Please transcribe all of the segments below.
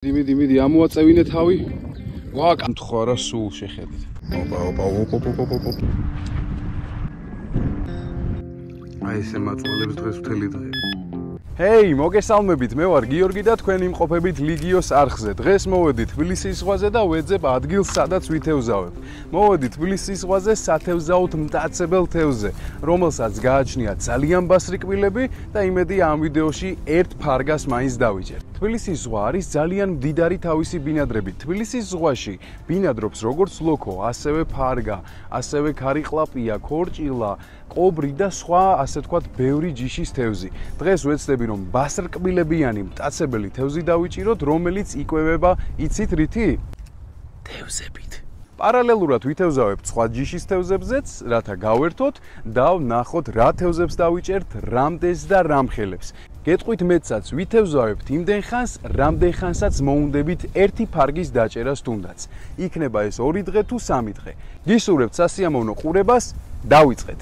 Dimi, ამოაწევინე თავი. ვაკამთხო რა სულ შეხედეთ. ოპა. აი ესე მაწვალებს დღეს მთელი დღე. Hey, მოგესალმებით, მე ვარ გიორგი და თქვენ იმყოფებით ლიგიოს არხზე. დღეს მოვედი თბილისის ზღვაზე და ვეძებ ადგილს, სადაც ვითევზავებ. მოვედი თბილისის ზღვაზე სათევზაოდ მტაცებელ თევზზე, რომელსაც გააჩნია ძალიან ბასრი კბილები და იმედია ამ ვიდეოში ერთ ფარგას მაინც დავიჭერთ. თბილისის ზღვა არის ძალიან მდიდარი თავისი ბინადრებით. თბილისის ზღვაში ბინადრობს როგორც ლოქო, ასევე ფარგა, ასევე ქარიყლაპია, ქორჭილა, კობრი და სხვა, ასე ვთქვათ, ბევრი ჯიშის თევზი. დღეს ვეცდები რომ ბასრკბილებიანი მტაცებელი თევზი დავიჭიროთ, რომელიც იკვებება, იცით რითი? თევზებით. პარალელურად ვითევზავებთ სხვა ჯიშის თევზებზეც, რათა გავერთოთ და ვნახოთ რა თევზებს დავიჭერთ, რამდენს და რამხელებს. გეტყვით მეცაც ვითევზავებთ იმდენ ხანს, რამდენ ხანსაც მოუნდებით ერთი ფარგის დაჭერას თუნდაც. იქნება ეს 2 დღე თუ 3 დღე. გისურვებთ სასიამოვნო ყურებას, დავიწყეთ.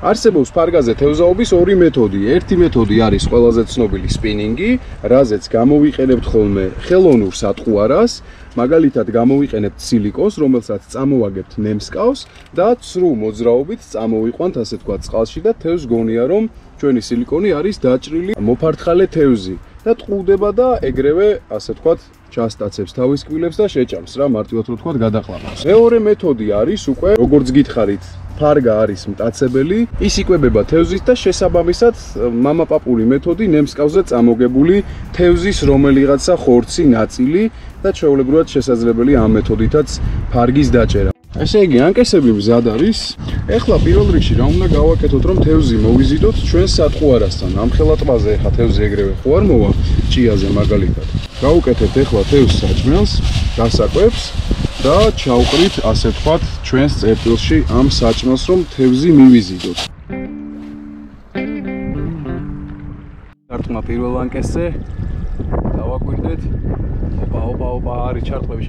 არსებობს ფარგაზე თევზაობის 2 მეთოდი. ერთი მეთოდი არის ყველაზე ცნობილი სპინინგი, რაზეც გამოვიყენებთ ხოლმე ხელოვნურ სატყუარას, მაგალითად გამოვიყენებთ სილიკონს, რომელსაც წამოვაგებთ ნემსკავს და ცრუ მოძრაობით წამოვიყვანთ, ასე ვთქვათ, წყალში და თევზს გონია, რომ ჩვენი სილიკონი არის დაჭრილი მოფართხალე თევზი და ტყუდება და ეგრევე, ასე ვთქვათ, ჩასტაცებს თავის კბილებს და შეჭამს რა, მარტივად რო ვთქვათ, გადაყლაპავს. მეორე მეთოდი არის უკვე, როგორც გითხარით, ფარგა არის მტაცებელი, ის იკვებება თევზით და შესაბამისად მამაპაპური მეთოდი ნემსკავზე წამოგებული თევზის რომელიღაცა ხორცი ნაწილი და ჩვეულებრივად შესაძლებელია ამ მეთოდითაც ფარგის დაჭერა. ესე იგი, ანკესები მზად არის. ეხლა პირველ რიგში რა უნდა გავაკეთოთ, რომ თევზი მოვიზიდოთ ჩვენ სატყუარასთან. ამხელა ტბაზე ეხლა თევზი ეგრევე ხო არ მოვა ჭიაზე მაგალითად. გავუკეთებთ ეხლა თევზს საჭმელს, გასაკვებს და ჩავყრით, ასე ვთქვათ, ჩვენს წერტილში ამ საჭმელს, რომ თევზი მივიზიდოთ. გარტყმა პირველ ანკესზე. დავაკვირდეთ. ოპა, არის ჩარტყმები.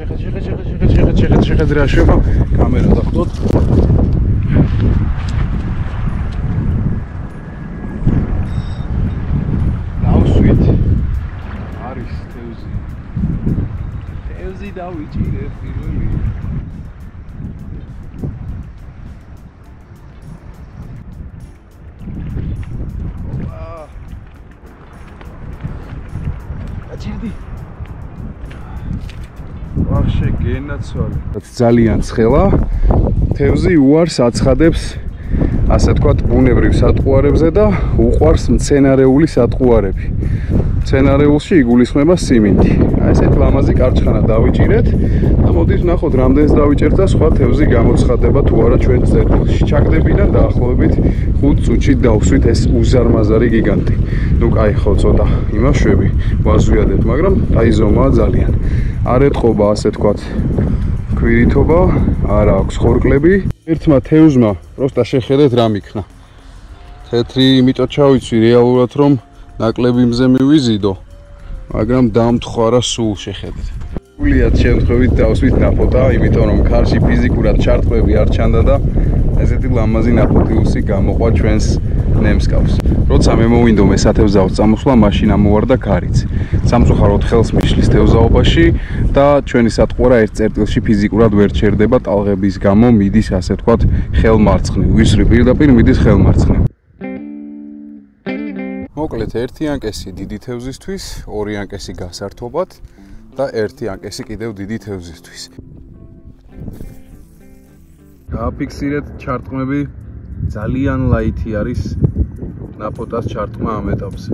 შეხეთ რა შევა. კამერა დახტოთ. დავსვით. არის თევზი. თევზი დავიჭირებ პირველი. აჭირდი. ვახშე გენაცვალე. ძალიან ცხელა. თევზი უარს აცხადებს, ასე ვთქვათ, ბუნებრივ სატყუარებზე და უყვარს მცენარეული სატყუარები. მცენარეულში იგულისხმება სიმინდი. აი ესეთ ლამაზი კარჩხანა დავიჭირეთ და მოდით ვნახოთ, რამდენს დავიჭერთ და სხვა თევზი გამოცხადება თუ არა ჩვენ წერტილში. ჩაგდებიდან დაახლოებით 5 წუთში დავსვით ეს უზარმაზარი გიგანტი. ნუ კაი ხო ცოტა იმაშვები, ვაზვიადეთ, მაგრამ აი ზომაა ძალიან. არ ეთყობა, ასე ვთქვათ, ქვირითობა, არ აქვს ხორკლები. ერთმა თევზმა პროსტა შეხედეთ რა მიქნა. თეთრი, იმიტომ ჩავიცვი რეალურად რომ ნაკლები მზე მივიზიდო, მაგრამ დამთხარა სულ შეხედეთ. გულიათ შემთხვევით დავსვით ნაფოტა, იმიტომ რომ ქარში ფიზიკურად ჩარტყმები არ ჩანდა და ესეთი ლამაზი ნაფოტიუსი გამოყვა ჩვენს ნემსკავს. როცა მე მოვინდომე სათევზაოდ წამოსვლა, მაშინ ამოვარდა ქარიც. სამწუხაროდ ხელს მიშლის თევზაობაში და ჩვენი სატყუარა ერთ წერტილში ფიზიკურად ვერ ჩერდება ტალღების გამო, მიდის, ასე ვთქვათ, ხელმარცხნივ. ვისრი პირდაპირ მიდის ხელმარცხნივ. მოკლედ, ერთი ანკესი დიდი თევზისთვის, 2 ანკესი გასართობად და 1 ანკესი კიდევ დიდი თევზისთვის. გააფიქსირეთ ჩარტყმები, ძალიან ლაითი არის ნაფოტას ჩარტყმა ამ ეტაპზე.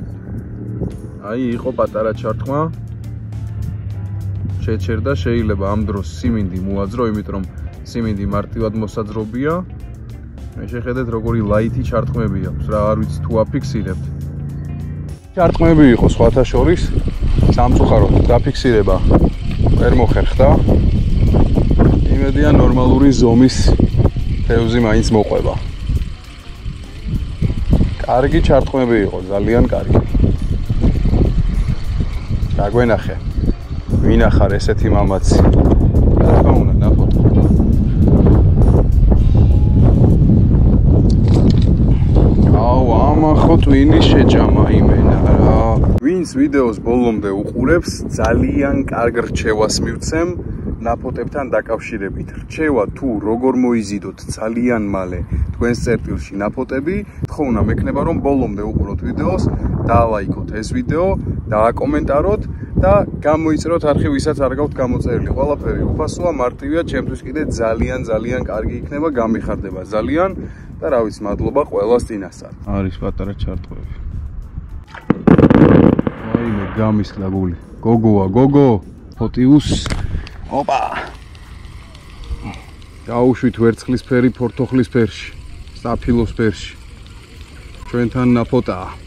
აი, იყო პატარა ჩარტყმა, შეჩერდა, შეიძლება ამ დროს სიმინდი მოაძრო, იმიტომ რომ სიმინდი მარტივად მოსაძრობია. მე შეხედეთ, როგორი ლაითი ჩარტყმები აქვს, რა არ ვიცი თუ აფიქსირებთ. ჩარტყმები იყო სხვათა შორის, სამწუხაროდ დაფიქსირება ვერ მოხერხდა. იმედია ნორმალური ზომის თევზი მაინც მოყვება. კარგი ჩარტყმები იყო, ძალიან კარგი. დაგვენახე. ვინახარ ესეთი მამაცი. რა თქმა უნდა, ნაფოტო. აუ, ამახო ტვინი შეჭამა იმენა რა. ვინც ვიდეოს ბოლომდე უყურებს, ძალიან კარგ რჩევას მივცემ ნაფოტებთან დაკავშირებით. რჩევა თუ როგორ მოიზიდოთ ძალიან მალე თქვენს წერტილში ნაფოტები, თხოვნა მექნება რომ ბოლომდე უყუროთ ვიდეოს, დაალაიქოთ ეს ვიდეო, დააკომენტაროთ და გამოიწეროთ არხი, ვისაც არ გაქვთ გამოწერილი. ყველაფერი უფასოა, მარტივია, ჩემთვის კიდე ძალიან კარგი იქნება, გამიხარდება ძალიან და რა ვიცი, მადლობა ყველას წინასწარ. არის პატარა ჩარტყები. აი მე გამისკდა გული. გოგოა, გოგო, ფოტიუს. ოპა. გაუშვით ვერცხლისფერი ფორთოხლისფერში, საფილოსფერში. ჩვენთან ნაფოტაა.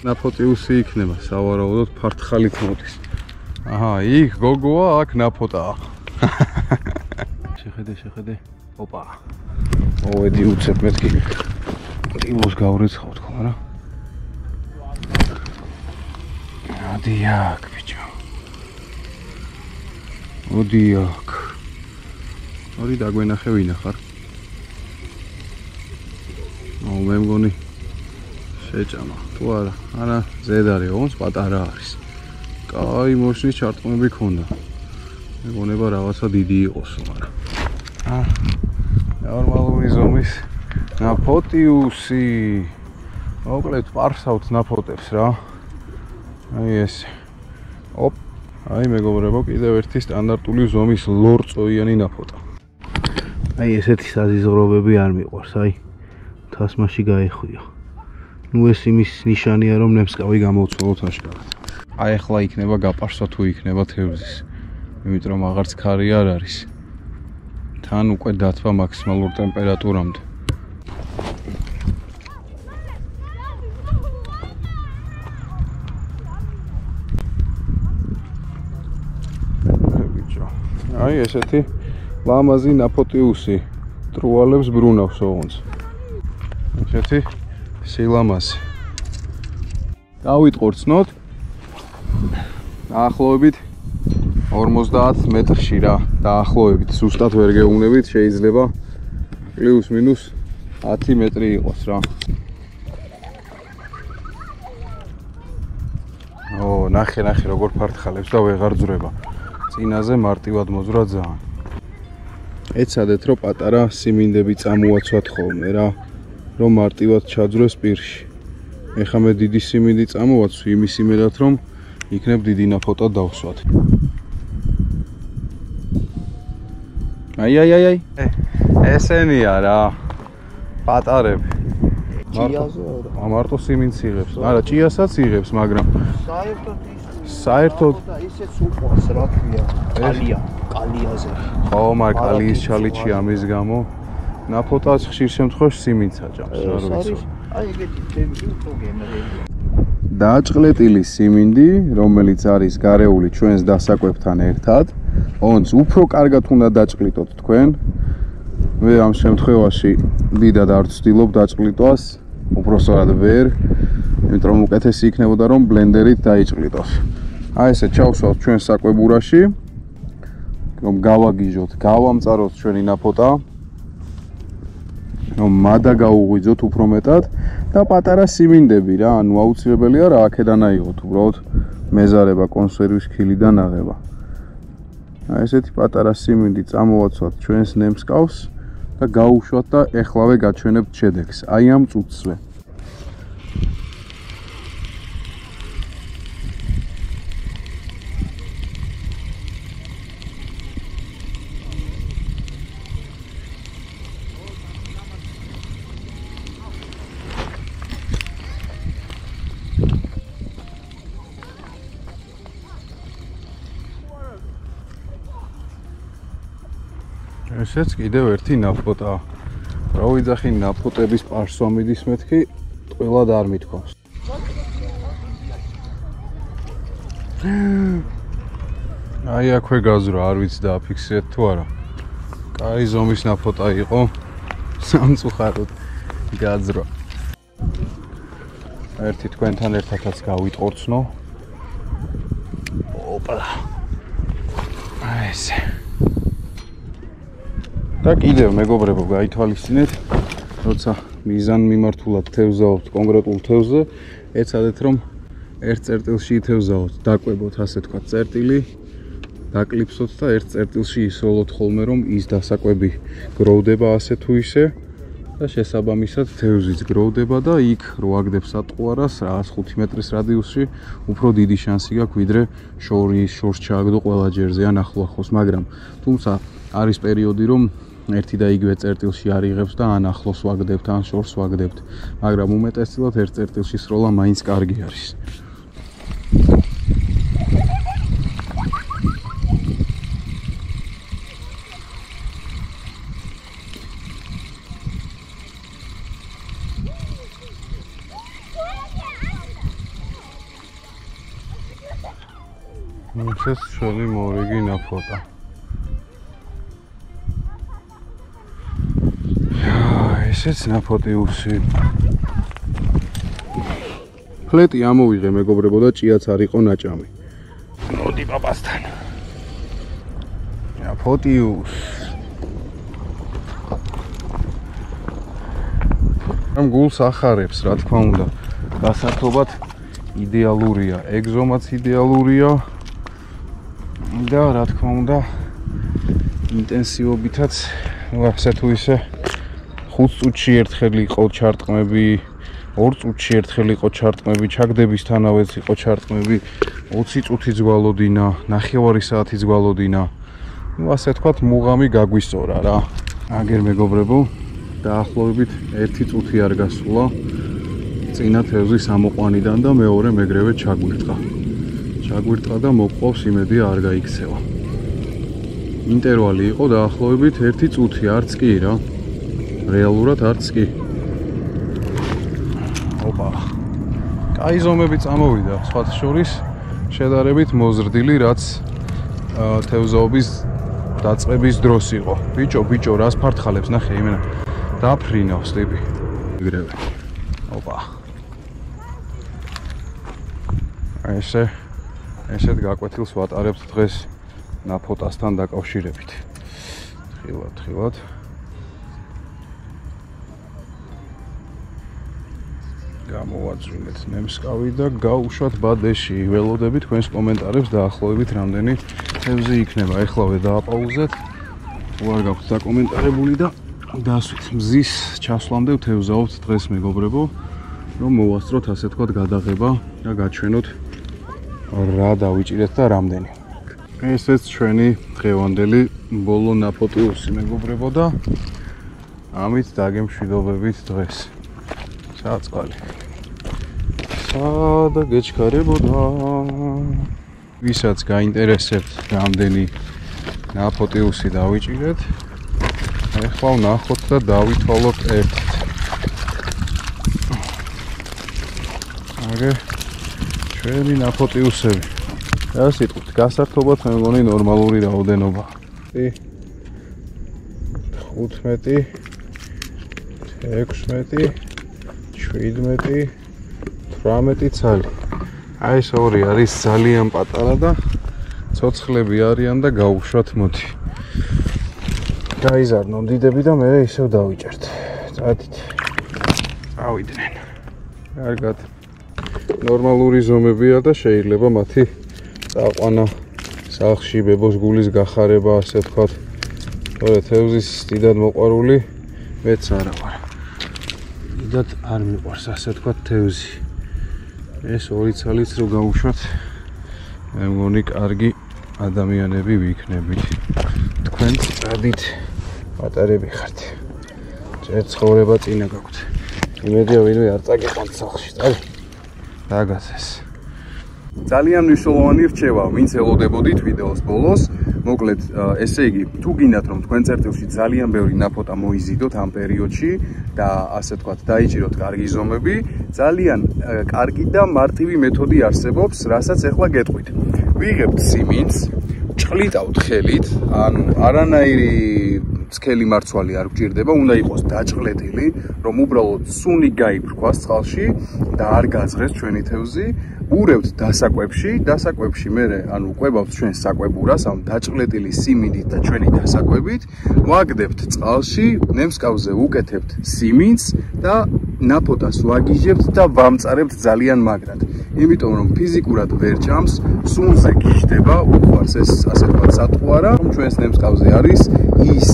ნაფოტიუსი იქნება, სავარაუდოდ ფარტხალით მოდის. აჰა, იქ გოგოა, აქ ნაფოტაა. შეხედე. ოპა. ოვედი უცებ მეთქი. ტილოს გავრეცხავთ ხო არა? ადი აქ ბიჭო. ოდი აქ. ორი დაგვენახე ვინახარ. აუ მე მგონი შეჭამა. თუ არა, არა ზედ არის, ონს პატარა არის. კაი მოშლის ჩარტყმები ქონდა. მეგონება რაღაცა დიდი იყოს, მაგრამ. ნორმალური ზომის ნაფოტიუსი. მოკლედ პარსავთ ნაფოტებს რა. აი ეს. ოპ. აი მეგობრებო, კიდევ ერთი სტანდარტული ზომის ლორწოიანი ნაფოტა. აი ესეთი საზიზღრობები არ მიყვარს, აი. თასმაში გაეხვია. ნუ ეს იმის ნიშანია რომ ნემსკავი გამოვცვალოთ აშკარად. აი ახლა იქნება გაპარსვა თუ იქნება თევზის. იმიტომ რომ აღარც ქარი არ არის. თან უკვე დათვა მაქსიმალურ ტემპერატურამდე. აი ესეთი ლამაზი ნაფოტიუსი ტრუალებს ბრუნავს ოღონდ. ესეთი სილამაზი. დავიტყორცნოთ. დაახლოებით 50 მეტრში რა, დაახლოებით, ზუსტად ვერ გეუბნებით, შეიძლება პლუს მინუს 10 მეტრი იყოს რა. ო, ნახე როგორ ფარტხალებს და ვეღარ ძრება. წინაზე მარტივად მოძრა ძალიან. ეცადეთ რომ პატარა სიმინდები წამოაცვათ ხოლმე რა, რომ მარტივად ჩაძრეს პირში. ეხლა მე დიდი სიმინდი წამოვაცვი იმის იმედად რომ იქნებ დიდი ნაფოტა დავსვათ. აი. ესენია რა. პატარები. მარტო სიმინდს იღებს. არა, ჭიასაც იღებს, მაგრამ საერთოდ ისეც უყვარს რა ქვია, კალიაზე. ხო, მაგრამ კალიის ჩალიჩი ამის გამო ნაფოტას ხშირ შემთხვევაში სიმინდს აჭამს, რა ვიცი. აი ეგეთი თემი უფრო გემრიელია. დააჭყლეტილი სიმინდი, რომელიც არის გარეული ჩვენს დასაკვებთან ერთად, ონც უფრო კარგად უნდა დაჭყლიტოთ თქვენ. მე ამ შემთხვევაში დიდად არ ვცდილობ დაჭყლიტვას, უпроსტად ვერ, იმიტომ რომ უკეთესი იქნებოდა რომ ბლენდერით დაიჭყლიტოს. აი ესე ჩავსვათ ჩვენ საკვებურაში, რომ გავაგიჟოთ, გავამწაროთ ჩვენი ნაფოტა, რომ მადა გაუღვიძოთ უფრო მეტად და პატარა სიმინდები რა, ანუ აუცილებელია რა აქედან აიღოთ, უბრალოდ მეზარება კონსერვის ქილიდან აღება. აი ესეთი პატარა სიმინდი წამოვაცვათ ჩვენს ნემსკავს და გაუშვათ და ეხლავე გაჩვენებთ შედეგს. აი ამ წუთსვე. ესეც კიდევ ერთი ნაფოტაა. რა ვიძახი ნაფოტების პარსვა მიდის მეთქი, ყველად არ მithქვავს. აი აქვე გაზრა, არ ვიცი დააფიქსირეთ თუ არა. კაი ზომის ნაფოტა იყო. სამწუხაროდ გაზრა. ერთი თქვენთან ერთადაც გავიტყორცნო. ოპლა. აი ესე. და კიდევ მეგობრებო, გაითვალისწინეთ, როცა მიზანმიმართულად თევზაობთ კონკრეტულ თევზზე, ეცადეთ რომ ერთ წერტილში ითევზაოთ, დაკვებოთ ასე თქვა წერტილი, დაკლიფსოთ და ერთ წერტილში ისოლოთ ხოლმე რომ ის დასაკვები გროვდება ასე თუ ისე და შესაბამისად თევზიც გროვდება და იქ რო აგდებს სატყუარას 105 მეტრის რადიუსში უფრო დიდი შანსი გაქვს ვიდრე შორს ჩააგდო ყველა ჯერზე ან ახლოს, მაგრამ თუმცა არის პერიოდი რომ ერთი და იგივე წერტილში არ იღებს და ან ახლოს ვაგდებთ, ან შორს ვაგდებთ, მაგრამ უმეტესწილად ერთ წერტილში სროლა მაინც კარგი არის. ეს ჩვენი მორიგი ნაფოტა. ესეც ნაფოტიუსი. ფლეტი ამოვიღე მეგობრებო და ჭიაც არ იყო ნაჭამი. მოდი პაპასთან. ნაფოტიუს. ამ გულს ახარებს, რა თქმა უნდა. გასართობად იდეალურია, ეგზომაც იდეალურია. და რა თქმა უნდა ინტენსივობითაც ასე თუ ისე 5 წუთში ერთხელ იყო ჩარტყმები, 2 წუთში ერთხელ იყო ჩარტყმები, ჩაგდებისთანავეც იყო ჩარტყმები, 20 წუთიც გვალოდინა, 9 საათიც გვალოდინა. ასე თქვათ მუღამი გაგვისწორა რა. აგერ მეგობრებო, დაახლოებით 1 წუთი არ გასულა წინა თევზის ამოყვანიდან და მეორე მეგრევე ჩაგვირტყა. ჩაგვირტყა და მოგყავს იმედი არ გაიქცევა. ინტერვალი იყო დაახლოებით 1 წუთი, არც კი რა. რეალურად არც კი. ოპა. კაი ზომები წამოვიდა, სხვათა შორის შედარებით მოზრდილი, რაც თევზაობის დაწყების დროს იყო. ბიჭო, რას ფართხალებს, ნახე იმენა. დაფრინავს ტიპი. მიგრევე. ოპა. ესეთ გაკვეთილს ვატარებთ დღეს ნაფოტასთან დაკავშირებით. თხილად. გამოვაწვინეთ ნემსკავი და გავუშვათ ბადეში. ველოდები თქვენს კომენტარებს დაახლოებით რამდენი თევზი იქნება. ეხლავე დააპაუზეთ. უარ გაქვთ დაკომენტარებული და დასვით. მზის ჩასვლამდე ვთევზაობთ დღეს მეგობრებო, რომ მოვასწროთ ასე თქვათ გადაღება და გაჩვენოთ რა დავიჭირეთ და რამდენი. ესეც ჩვენი დღევანდელი ბოლო ნაფოტიუსი მეგობრებო და ამით დაგემშვიდობებით დღეს. საწყალი. სადა გეჩქარებოდა. ვისაც გაინტერესებთ რამდენი ნაფოტიუსი დავიჭირეთ, ეხლა ვნახოთ და დავითვალოთ ერთით. აგერ ჩვენი ნაფოტიუსები. რა სიტყვით, გასართობად მე მგონი ნორმალური რაოდენობა. 15, 16, 17, 18 ცალი. აი ეს ორი არის ძალიან პატარა და ცოცხლები არიან და გავუშვათ მოდი. გაიზარდნო დიდები და მე ისევ დავიჭერთ. წადით. წავიდნენ. კარგად. ნორმალური ზომებია და შეიძლება მათი წაყვანა სახლში ბებოს გულის გახარება ასე ვთქვათ. თორე თევზის დიდად მოყვარული მეც არა ვარ. დიდად არ მიყვარს ასე ვთქვათ თევზი. ეს ორი ცალიც რო გავუშვათ, მე მგონი კარგი ადამიანები ვიქნებით. თქვენ წადით პატარები ხართ. ჯერ ცხოვრება წინა გაქვთ. იმედია ვინმე არ წაგიყვანთ სახლში. წადი. დაგაცეს. ძალიან მნიშვნელოვანი რჩევა, ვინც ელოდებოდით ვიდეოს ბოლოს. მოკლედ, ესე იგი, თუ გინდათ რომ თქვენ წერტილში ძალიან ბევრი ნაფოტა მოიზიდოთ ამ პერიოდში და ასე თქვათ, დაიჭიროთ კარგი ზომები, ძალიან კარგი და მარტივი მეთოდი არსებობს, რასაც ახლა გეტყვით. ვიღებთ სიმინდს, ჭყლიტავთ ხელით, ანუ არანაირი სქელი მარცვალი არ გვჭირდება, უნდა იყოს დაჭყლეტილი, რომ უბრალოდ სუნი გაიფრქვას წყალში და არ გაძღეს ჩვენი თევზი. ურევთ დასაკვებში მერე, ანუ ყვებავთ ჩვენს საკვებურას, ამ დაჭყლეტილი სიმინდით და ჩვენი დასაკვებით, ვაგდებთ წყალში, ნემსკავზე უკეთებთ siminds და ნაფოტას ვაგიჟებთ და ვამწარებთ ძალიან მაგრად. იმიტომ რომ ფიზიკურად ვერ ჭამს, სუნზე გიждდება, უყვარს ეს ასე ვთქვათ სატყუარა, რომ ჩვენს ნემსკავზე არის ის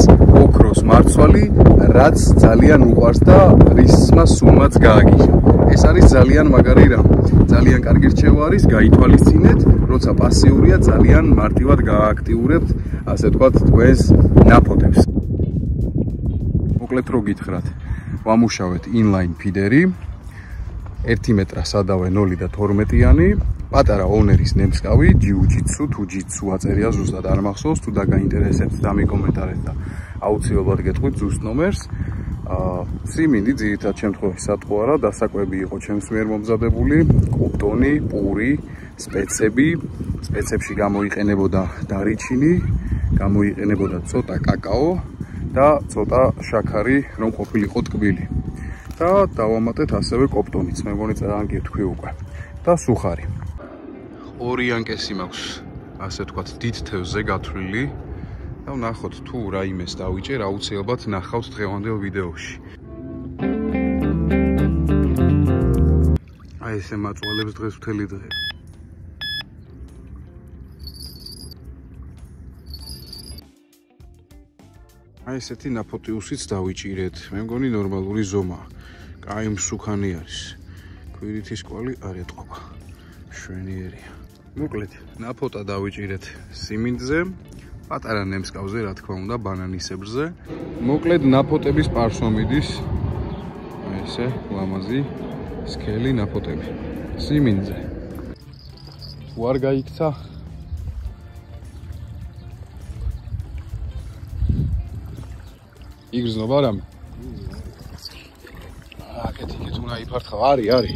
ოქროს მარცვალი, რაც ძალიან უყვარს და რისმა სუნმაც გააგიჟა. ეს არის ძალიან მაგარი რამ. ძალიან კარგი რჩევა არის, გაითვალისწინეთ, როცა პასიურია, ძალიან მარტივად გაააქტიურებთ, ასე ვთქვათ, თქვენს ნაფოტებს. მოკლედ რო გითხრათ, ვამუშავეთ inline ფიდერი, 1 მეტრა სადავე 0 და 12-იანი, პატარა ონერის ნემსკავი, ჯიუჯიტსუ თუ ჯიტსუ აწერია ზუსტად არ მახსოვს, თუ დაგაინტერესებთ დამიკომენტარეთ და აუცილებლად გეტყვით ზუსტ ნომერს. სიმინდი ძირითად შემთხვევაში სატყუარა, დასაკვები იყო ჩემს მიერ მომზადებული, კუპტონი, პური, სპეცებში გამოიყენებოდა დარიჩინი, გამოიყენებოდა ცოტა კაკაო და ცოტა შაქარი, რომ ყოფილიყო ტკბილი. და დავამატეთ ასევე კოპტონიც, მე მგონი წერან გითქვი უკვე. და სუხარი. ორი ანკესი მაქვს, ასე ვთქვათ, დიდ თევზზე გათვლილი. და ვნახოთ თუ რაიმეს დავიჭერ, აუცილებლად ნახავთ დღევანდელ ვიდეოში. აი ესე მაწვალებს დღეს მთელი დღე. აი ესეთი ნაფოტიუსიც დავიჭირეთ. მე მგონი ნორმალური ზომაა. კაი მსუქანი არის. ქვირითის კვალი არ ეტყობა. შვენიერია. მოკლედ, ნაფოტა დავიჭირეთ სიმინდზე. პატარა ნემსკავზე, რა თქმა უნდა, ბანანისებრზე. მოკლედ ნაფოტების პარსომიდის ესე ლამაზი სქელი ნაფოტები. სიმინდზე. თუ არ გაიქცა იგრძნობა რამე? აკეთიკეთ უნდა იფართხა, არის.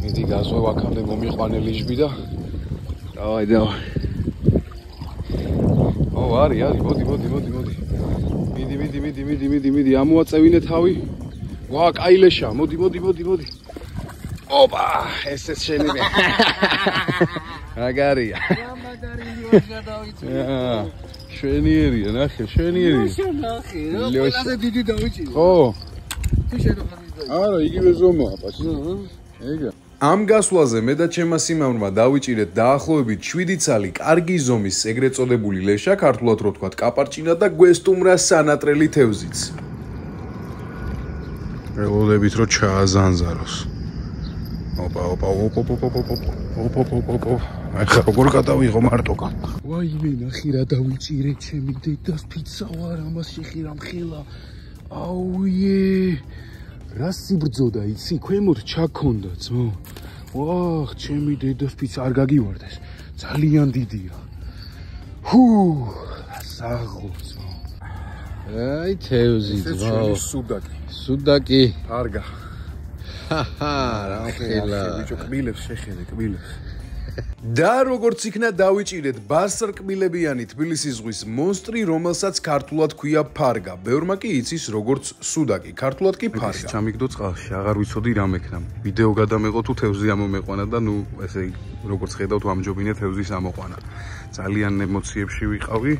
მიდი გაზვევ აქამდე მომიყვანე ლიჟბი და დავაი. არის, მოდი. მიდი, ამოაწევინე თავი. ვა, კაილეშა, მოდი. ოპა, ესეც შენი. მაგარია. შვენიერია, ნახე, შვენიერია. ყველაზე დიდი დავიჭირე. ხო. თუ შენახავდი. არა, იგივე ზომაა, პასი. ეგა. ამ გასვლაზე მე და ჩემმა სიმამრმა დავიჭირეთ დაახლოებით 7 ცალი კარგი ზომის ეგრეთ წოდებული ლეშა, ქართულად რო ვთქვათ, კაპარჭინა და გვესტუმრა სანატრელი თევზიც. ველოდებით რომ ჩააზანზაროს. ოპა. ახლა როგორ გადავიღო მარტოკა. ვაიმე, ნახი რა დავიჭირე ჩემი დედას ფიცავარ, ამას შეხირა მხელა. აუიე. რა სიბრძოდა იცი, ქვემოთ ჩაქონდა ძმო. ვახ, ჩემი დედას ფიცა არ გაგივარდეს. ძალიან დიდია. ჰუ, საღო ძმო. აი თევზი ძმო. სუდაკი. ფარგა. ჰაჰა, რა ხელა. ბიჭო, კბილებს შეხედე, კბილებს. და როგორც იქნა დავიჭირეთ ბასრკბილებიანი თბილისის ზღვის მონსტრი, რომელსაც ქართულად ქვია ფარგა. ბევრმა კი იცის როგორც სუდაკი, ქართულად კი ფარგა. ჩამიგდო წყალში, აღარ ვიცოდი რა მექნა. ვიდეო გადამეყო თუ თევზი ამომეყვანა და ნუ ესე როგორც ხედავთ ვამჯობინე თევზის ამოყვანა. ძალიან ემოციებში ვიყავი.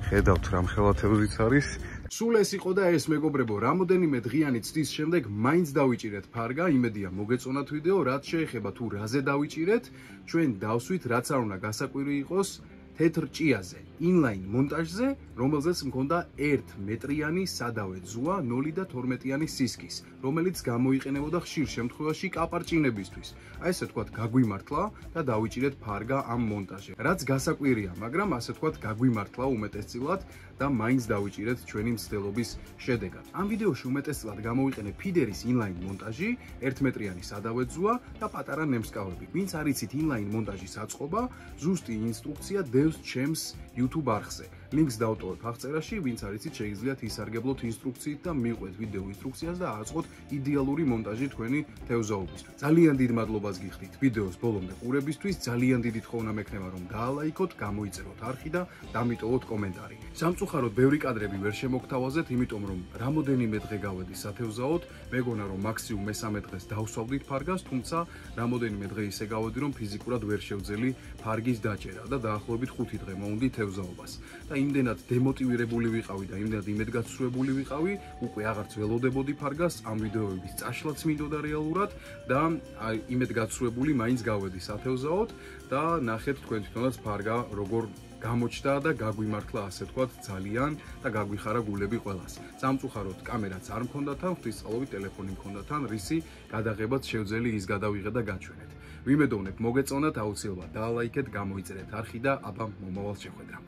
ხედავთ რამხელა თევზიც არის. სულ ეს იყო და ეს მეგობრებო, რამოდენიმე დღიანი ცდის შემდეგ მაინც დავიჭირეთ ფარგა, იმედია მოგეწონათ ვიდეო, რაც შეეხება თუ რაზე დავიჭირეთ, ჩვენ დავსვით, რაც არ უნდა გასაკვირი იყოს, თეთრ ჭიაზე, inline მონტაჟზე, რომელზეც მქონდა 1 მეტრიანი სადავე ძუა 0 და 12-იანი სისქის, რომელიც გამოიყენებოდა ხშირ შემთხვევაში კაპარჭინებისთვის. აი ესე ვთქვათ, გაგვიმართლა და დავიჭირეთ ფარგა ამ მონტაჟზე. რაც გასაკვირია, მაგრამ ასე ვთქვათ, გაგვიმართლა უმეტესწილად და მაინც დავიჭირეთ ჩვენი მცდელობის შედეგად. ამ ვიდეოში უმეტესწილად გამოვიყენე ფიდერის inline მონტაჟი, 1 მეტრიანი სადავე ძუა და პატარა ნემსკავები. ვინც არ იცით inline მონტაჟის აწყობა, ზუსტი ინსტრუქცია ვიდეოს ჩემს YouTube არხზე. ლინკს დავტოვებ აღწერაში, ვინც არ იცით, შეგიძლიათ ისარგებლოთ ინსტრუქციით და მიყვეთ ვიდეო ინსტრუქციას და აწყოთ იდეალური მონტაჟი თქვენი თევზაობისთვის. ძალიან დიდ მადლობას გიხდით ვიდეოს ბოლომდე ყურებისთვის. ძალიან დიდი თხოვნა მექნება რომ დაალაიქოთ, გამოიწეროთ არხი და დამიტოვოთ კომენტარი. სამწუხაროდ ბევრი კადრები ვერ შემოგთავაზეთ, იმიტომ რომ რამოდენიმე დღე გავედი სათევზაოდ, მეგონა რომ მაქსიმუმ მესამე დღეს დავსვავდით ფარგას, თუმცა რამოდენიმე დღე ისე გავედი რომ ფიზიკურად ვერ შევძელი ფარგის დაჭერა და დაახლოებით 5 დღე მოვუნდი თევზაობას. და იმდენად დემოტივირებული ვიყავი და იმდენად იმედგაცრუებული ვიყავი, უკვე აღარც ველოდებოდი ფარგას, ამ ვიდეოების წაშლაც მინდოდა რეალურად და იმედგაცრუებული მაინც გავედი სათევზაოდ და ნახეთ თქვენ თვითონაც ფარგა როგორ გამოჩნდა და გაგვიმართლა ასე თქვათ ძალიან და გაგვიხარა გულები ყველას. სამწუხაროდ კამერაც არ მქონდა თან, ღვთისმწყალობით ტელეფონი მქონდა თან, რისი გადაღებაც შევძელი ის გადავიღე და გაჩვენეთ. ვიმედოვნებ მოგეწონათ, აუცილებლად დაალაიქეთ, გამოიწერეთ არხი და აბა მომავალ შეხვედრამდე.